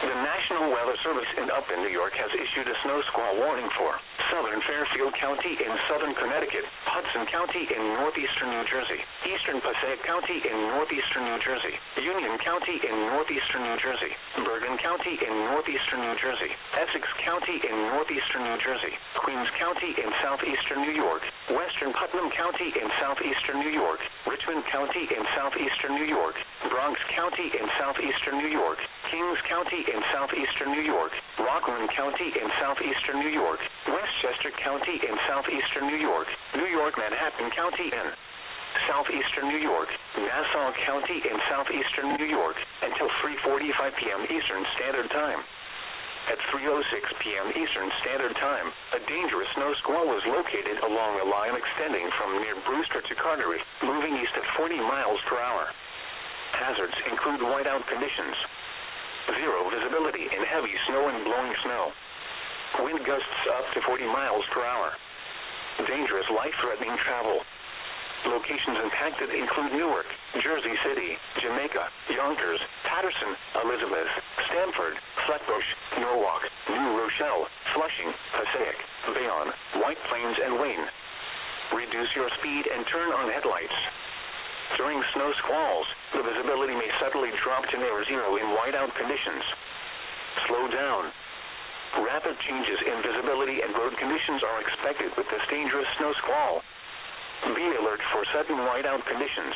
The National Weather Service in Upton, New York has issued a snow squall warning for southern Fairfield County in southern Connecticut, Hudson County in northeastern New Jersey, eastern Passaic County in northeastern New Jersey, Union County in northeastern New Jersey, Bergen County in northeastern New Jersey, Essex County in northeastern New Jersey, Queens County in southeastern New York, western Putnam County in southeastern New York, Richmond County in southeastern New York, Bronx County in southeastern New York, Kings County in southeastern New York, Rockland County in southeastern New York, Westchester County in southeastern New York, New York Manhattan County in southeastern New York, Nassau County in southeastern New York, until 3:45 p.m. Eastern Standard Time. At 3:06 p.m. Eastern Standard Time, a dangerous snow squall was located along a line extending from near Brewster to Carteret, moving east at 40 miles per hour. Hazards include whiteout conditions, zero visibility in heavy snow and blowing snow, wind gusts up to 40 miles per hour, dangerous life-threatening travel. Locations impacted include Newark, Jersey City, Jamaica, Yonkers, Paterson, Elizabeth, Stamford, Flatbush, Norwalk, New Rochelle, Flushing, Passaic, Bayonne, White Plains, and Wayne. Reduce your speed and turn on headlights. During snow squalls, the visibility may suddenly drop to near zero in whiteout conditions. Slow down. Rapid changes in visibility and road conditions are expected with this dangerous snow squall. Be alert for sudden whiteout conditions.